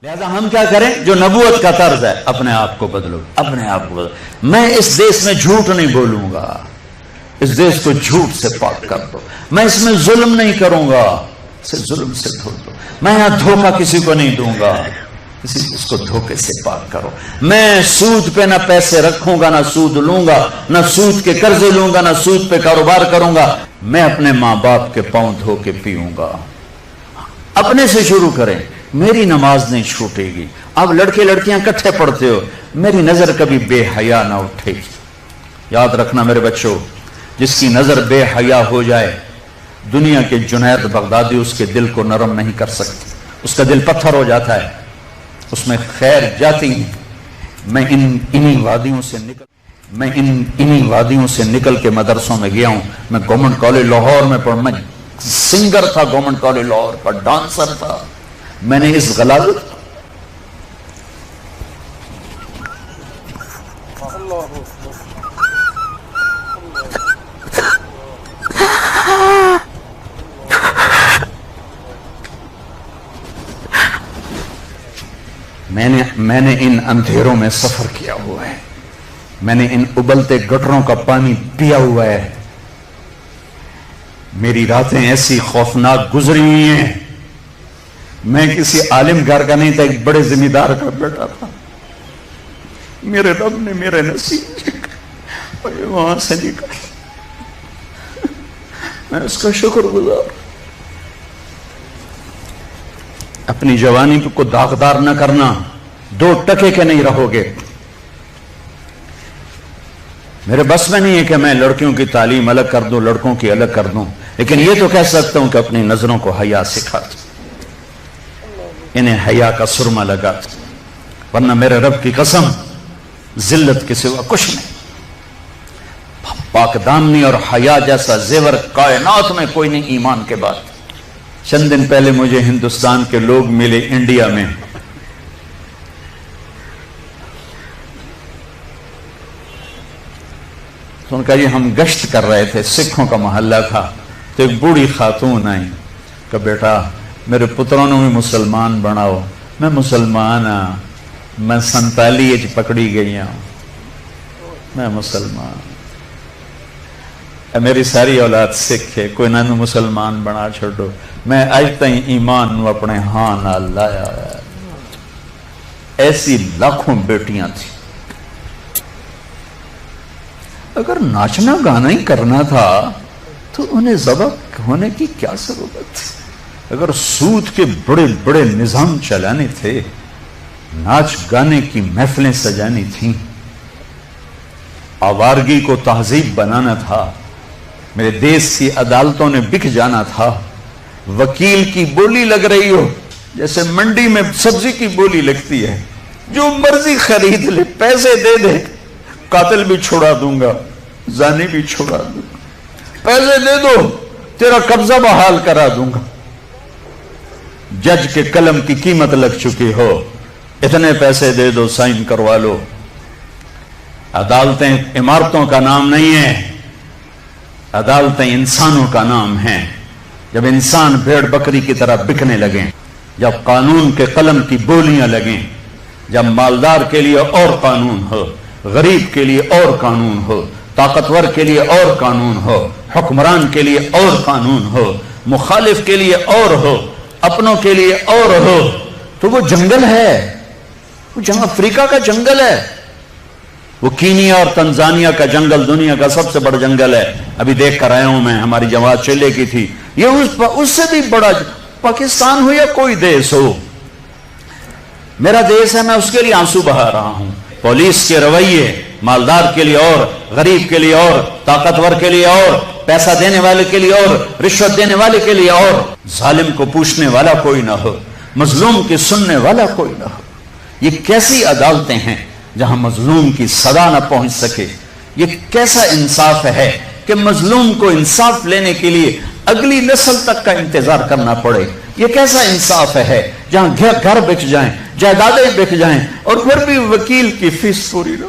لہذا ہم کیا کریں؟ جو نبوت کا طرز ہے، اپنے آپ کو بدلو، اپنے آپ کو بدلو۔ میں اس دیش میں جھوٹ نہیں بولوں گا، اس دیش کو جھوٹ سے پاک کر دو۔ میں اس میں ظلم نہیں کروں گا، اسے ظلم سے دھو دو۔ میں یہاں دھوکہ کسی کو نہیں دوں گا، اس کو دھوکے سے پاک کرو۔ میں سود پہ نہ پیسے رکھوں گا، نہ سود لوں گا، نہ سود کے قرضے لوں گا، نہ سود پہ کاروبار کروں گا۔ میں اپنے ماں باپ کے پاؤں دھو کے پیوں گا۔ اپنے سے شروع کریں۔ میری نماز نہیں چھوٹے گی۔ اب لڑکے لڑکیاں کٹھے پڑھتے ہو، میری نظر کبھی بے حیا نہ اٹھے گی۔ یاد رکھنا میرے بچوں، جس کی نظر بے حیا ہو جائے، دنیا کے جنید بغدادی اس کے دل کو نرم نہیں کر سکتے، اس کا دل پتھر ہو جاتا ہے، اس میں خیر جاتی نہیں۔ میں انہی وادیوں سے نکل کے مدرسوں میں گیا ہوں۔ میں گورنمنٹ کالج لاہور میں پڑھا، میں سنگر تھا گورنمنٹ کالج لاہور کا، ڈانسر تھا۔ میں نے اس غلاظت میں نے ان اندھیروں میں سفر کیا ہوا ہے، میں نے ان ابلتے گٹروں کا پانی پیا ہوا ہے۔ میری راتیں ایسی خوفناک گزری ہوئی ہیں۔ میں کسی عالم گھر کا نہیں تھا، ایک بڑے ذمہ دار کا بیٹا تھا۔ میرے رب نے میرے نصیب وہاں سے نکال، میں اس کا شکر گزار۔ اپنی جوانی کو داغدار نہ کرنا، 2 ٹکے کے نہیں رہو گے۔ میرے بس میں نہیں ہے کہ میں لڑکیوں کی تعلیم الگ کر دوں، لڑکوں کی الگ کر دوں، لیکن یہ تو کہہ سکتا ہوں کہ اپنی نظروں کو حیا سکھا دوں، انہیں حیا کا سرما لگا دوں، ورنہ میرے رب کی قسم ذلت کے سوا کچھ نہیں۔ پاک دامنی اور حیا جیسا زیور کائنات میں کوئی نہیں ایمان کے بعد۔ چند دن پہلے مجھے ہندوستان کے لوگ ملے انڈیا میں، تو ان کا یہ ہم گشت کر رہے تھے، سکھوں کا محلہ تھا، تو ایک بوڑھی خاتون آئی کہ بیٹا میرے پتروں نے بھی مسلمان بناؤ۔ میں مسلمان ہاں، میں 47 پکڑی گئی ہوں، میں مسلمان، میری ساری اولاد سکھ ہے، کوئی نہ مسلمان بنا چھوڑو۔ میں آج تائیں ایمان نو اپنے ہاں نہ لایا ہے۔ ایسی لاکھوں بیٹیاں تھیں۔ اگر ناچنا گانا ہی کرنا تھا تو انہیں ذبح ہونے کی کیا ضرورت تھی؟ اگر سود کے بڑے بڑے نظام چلانے تھے، ناچ گانے کی محفلیں سجانی تھیں، آوارگی کو تہذیب بنانا تھا، میرے دیش کی عدالتوں نے بک جانا تھا، وکیل کی بولی لگ رہی ہو جیسے منڈی میں سبزی کی بولی لگتی ہے، جو مرضی خرید لے، پیسے دے دے، قاتل بھی چھوڑا دوں گا، زانی بھی چھوڑا دوں گا، پیسے دے دو تیرا قبضہ بحال کرا دوں گا۔ جج کے قلم کی قیمت لگ چکی ہو، اتنے پیسے دے دو، سائن کروا لو۔ عدالتیں عمارتوں کا نام نہیں ہے، عدالتیں انسانوں کا نام ہیں۔ جب انسان بھیڑ بکری کی طرح بکنے لگیں، جب قانون کے قلم کی بولیاں لگیں، جب مالدار کے لیے اور قانون ہو، غریب کے لیے اور قانون ہو، طاقتور کے لیے اور قانون ہو، حکمران کے لیے اور قانون ہو، مخالف کے لیے اور ہو، اپنوں کے لیے اور ہو، تو وہ جنگل ہے، وہ جہاں افریقہ کا جنگل ہے، وہ کینیا اور تنزانیہ کا جنگل دنیا کا سب سے بڑا جنگل ہے۔ ابھی دیکھ کر آیا ہوں میں، ہماری جماعت چلے کی تھی، یہ اس سے بھی بڑا پاکستان ہو یا کوئی دیش ہو، میرا دیش ہے، میں اس کے لیے آنسو بہا رہا ہوں۔ پولیس کے رویے مالدار کے لیے اور، غریب کے لیے اور، طاقتور کے لیے اور، پیسہ دینے والے کے لیے اور، رشوت دینے والے کے لیے اور، ظالم کو پوچھنے والا کوئی نہ ہو، مظلوم کی سننے والا کوئی نہ ہو۔ یہ کیسی عدالتیں ہیں جہاں مظلوم کی صدا نہ پہنچ سکے؟ یہ کیسا انصاف ہے کہ مظلوم کو انصاف لینے کے لیے اگلی نسل تک کا انتظار کرنا پڑے؟ یہ کیسا انصاف ہے جہاں گھر بک جائیں، جائیدادیں بک جائیں، اور پھر بھی وکیل کی فیس پوری نہ